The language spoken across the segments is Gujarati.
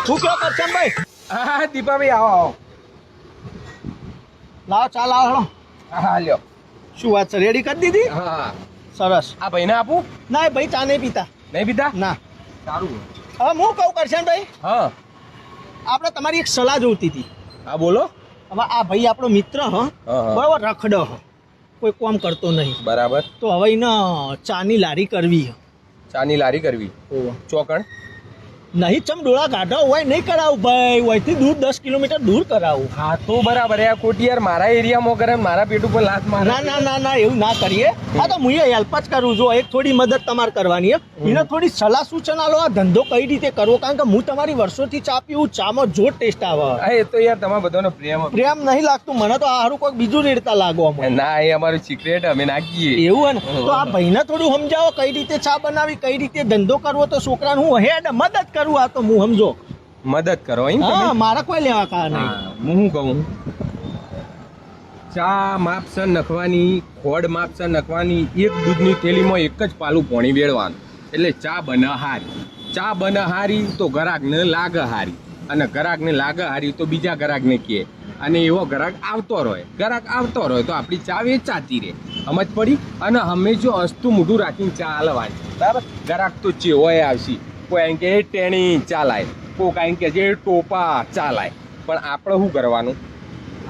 શું કયો કરશનભાઈ? હા દીપાભાઈ આવો લાવો ચા લાવો હેડો. હા લ્યો. શું વાત છે, રેડી કરી દીધી? હા સરસ. આ ભાઈને આપું? ના ભાઈ ચા નહીં પીતા. નહીં પીતા? ના. સારું. હવે હું કહું કરશનભાઈ, હા આપણે તમારી એક સલાહ જોઈતી હતી. હા બોલો. હવે આ ભાઈ આપણો મિત્ર હ બરોબર, રખડો હ, કોઈ કામ કરતો નહીં. બરાબર. તો હવે એને ચાની લારી કરવી હ. ચાની લારી કરવી? ચોકણ નહીં ચમ ડોળા કાઢો હોય નહીં કરાવું ભાઈ, હોયથી દૂર 10 કિલોમીટર દૂર કરાવું. હા તો બરાબર. આ ખોટી યાર મારા એરિયામાં કરે ને મારા પેટ ઉપર લાત મારે. ના ના ના ના એવું ના કરીએ. આ તો હું હેલ્પ જ કરું છું. એક થોડી મદદ તમારે કરવાની હે. એને થોડી સલાહ સૂચન આલો, આ ધંધો કઈ રીતે કરવો, કારણ કે હું તમારી વર્ષોથી ચા પીવું, ચામાં જોર ટેસ્ટ આવે. હા એ તો યાર તમારા બધાનો પ્રેમ. પ્રેમ નહીં લાગતું મને તો, આ હારું કોઈક બીજું રેડતા લાગો અમને. ના એ અમારું સિક્રેટ અમે નાખીએ. એવું હે ને? તો આ ભાઈને થોડું સમજાવો કઈ રીતે ચા બનાવી, કઈ રીતે ધંધો કરવો. તો છોકરાને હું હેડ મદદ કરું, આ તો હું સમજો. મદદ કરો એમ તમે? હા મારા કોઈ લેવા કા નહીં. હું શું કહું, ચા માપસર નખવાની, ખોડ માપસર નખવાની, એક દૂધની થેલીમાં એક જ પાલું પાણી વેળવાનું, એટલે ચા બને હારી. ચા બને હારી તો ગ્રાહકને લાગે હારી, અને ગ્રાહકને લાગે હારી તો બીજા ગ્રાહકને કહે, અને એવો ગ્રાહક આવતો રહે. ગ્રાહક આવતો રહે તો આપણી ચા વેચાતી રહે. સમજ પડી? અને હંમેશા હસતું મોઢું રાખીને ચા હાલવાની. બરાબર? ગ્રાહક તો ચેવોય આવશે. કોઈ એમ કે ટેણી ચાલાય, કોઈ કાંઈ કે જે ટોપા ચાલાય, પણ આપણે શું કરવાનું?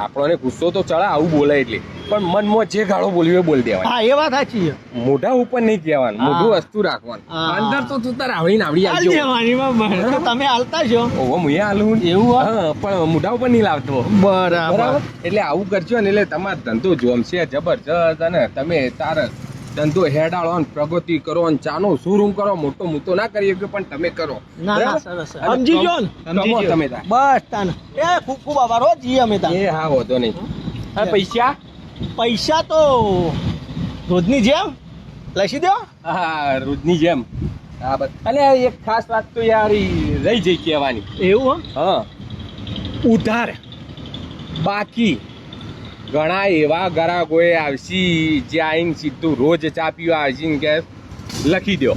આપણને ગુસ્સો તો ચડા આવું બોલે એટલે, પણ મનમાં જે ગાળો બોલવી એ બોલી દેવાય. હા એ વાત સાચી છે. મોઢા ઉપર નહીં કહેવાનું, મોઢું વસ્તુ રાખવાનું. અંદર તો તું તાર આવડીને આવડી આવજો. તમે હાલતા છો? ઓહો હું હાલું એવું? હા પણ મોઢા ઉપર નહીં લાવતો. બરાબર. એટલે આવું કરજો ને એટલે તમારો ધંધો જોમશે જબરજસ્ત, અને તમે તાર ધંધો હેડાળો ને પ્રગતિ કરો ને ચાનો શોરૂમ કરો. મોટો મોટો ના કરીએ પણ તમે કરો. ના ના સરસ. સમજી ગયો ને? સમજી ગયો તમે? બસ તાન એ ખૂબ ખૂબ આભાર હો જી અમે તાન. એ હા હોતો નહીં. હા પૈસા? પૈસા તો રોજની જેમ લસી દો. હા રોજની જેમ. હા બસ. અને એક ખાસ વાત તો યાર રહી જઈ કહેવાની. એવું? હા ઉધાર બાકી ઘણા એવા ગ્રાહકોએ આવશી જે આવીને સીધું રોજ ચા પીવા આવશે ને કે લખી દો,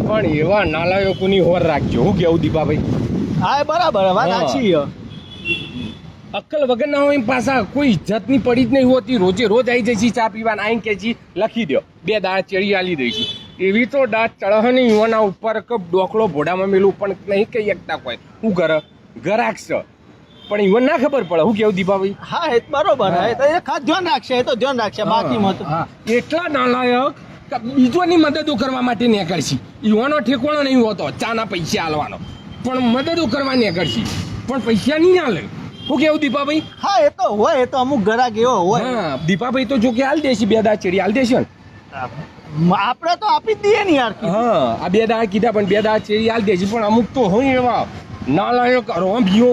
પણ એવા નાલાયકોની હોર રાખજો. હું કેવું દીપાભાઈ? હા બરાબર વાત સાચી છે. અક્કલ વગર ના હોય પાછા કોઈ ઇજ્જતની પડી જ નહીં હોતી. રોજે રોજ આવી જઈશી ચા પીવાને, આવીને કે જી લખી દો, 2 દાળ ચડી આલી દઈશી. એવી તો દાંત ચઢવાની યુવાના ઉપર ડોકલો ભોડામાં મેલું પણ નહીં કહી શકતા કોઈ. શું કરે? ગ્રાહક છે પણ ઈવન ના ખબર પડે. હું કેવું દીપાભાઈ? હા એ બરોબર. હા એ ખાસ ધ્યાન રાખશે, એ તો ધ્યાન રાખશે. બાકી મત એટલા નાલાયક કે બીજોની મદદો કરવા માટે નીકળશી. ઈવાનો ઠેકોણો નહીં હોતો ચાના પૈસા આલવાનો, પણ મદદો કરવા નીકળશી, પણ પૈસા નહીં આલે. શું કેવું દીપાભાઈ? હા એ તો હોય, એ તો અમુક ગ્રાહક એવો હોય. હા દીપાભાઈ તો જો કે હાલ દેશી 2 દાળ ચડી હાલ દેશે ને. આપણે તો આપી જ દઈએ ને યાર. હા આ 2 દાળ કીધા પણ 2 દાળ ચડી હાલ દેશી, પણ અમુક તો હોય એવા નાલાયક રોંભીઓ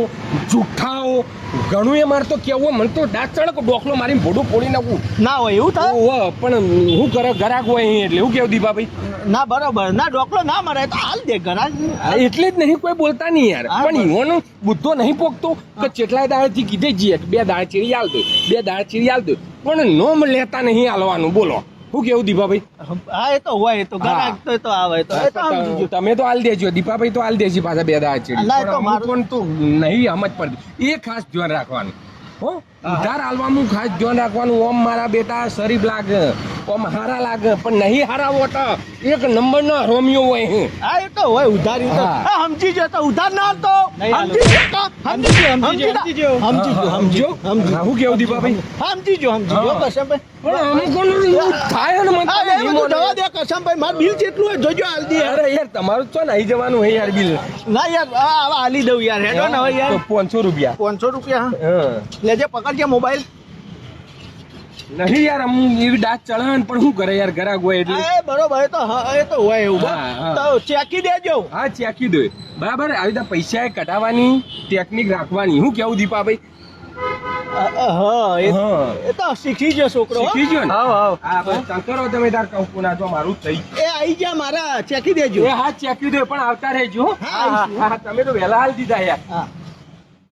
જુઠ્ઠાઓ ઘણું. એ મારે તો કેવું, મને તો દાંત ચડે ડોકલો મારીને ભોડું ફોડી નાખું. ના હોય એવું થાય. ઓહ પણ શું કરે ગ્રાહક હોય અહીં એટલે. શું કેવું દીપાભાઈ? ના બરોબર. ના ડોકલો ના મરે તો હાલ દે ગ્રાહક. એટલે જ નહીં કોઈ બોલતા નહીં યાર. પણ ઈવાનો બુદ્ધો નહીં પોકતો કે કેટલાય દાળથી કીધે જઈએ 2 દાળ ચીરી હાલ દો, 2 દાળ ચીરી હાલ દો, પણ નોમ લેતા નહીં હાલવાનું. બોલો શું કેવું દીપાભાઈ? હા એ તો હોય, એ તો ગ્રાહક તો આવે તો તમે તો હાલ દેજો, દીપાભાઈ તો હાલ દેજી પાછા 2 દાળ ચીરી. તો નહીં સમજ પડતી. એ ખાસ ધ્યાન રાખવાનું. હો ઉધાર હાલવાનું ખાસ ધ્યાન રાખવાનું. ઓમ મારા બેટા શરીફ લાગે, ઓમ હારા લાગે, પણ નહીં હારા હોતા એક નંબર ના રોમિયો હોય. હા એ તો હોય ઉધારી તો. સમજી જો તો ઉધાર ના તો સમજી જો. શું કેવું દીપાભાઈ? સમજી જો કસમભાઈ. પણ અમુક થાય ને દવા દે કસમભાઈ. મારું બિલ જેટલું હોય જોજો હાલ દે. અરે યાર તમારું તો નહીં જવાનું હોય યાર બિલ. ના યાર આવા હાલી દઉં યાર. હેડો ને હવે યાર. 500 રૂપિયા. 500 રૂપિયા. લેજે પકડજે મોબાઈલ. નહીં યાર અમુક એવી દાંત ચડે પણ શું કરે યાર ગ્રાહક હોય એટલે. બરોબર એ તો હોય એવું. તો ચેકી દેજો. હા ચેકી દો બરાબર. આવી રીતે પૈસા કઢાવવાની ટેકનિક રાખવાની. શું કેવું દીપાભાઈ? હા એ તો શીખી ગયો છોકરો. શીખી ગયો ને? હા બસ કરો તમે તાર કહું ના તો મારું થઈ. એ આઈ જા મારા ચેકી દેજો. હા ચેકી દો પણ આવતા રહેજો. હા તમે તો વહેલા હાલ દીધા યાર.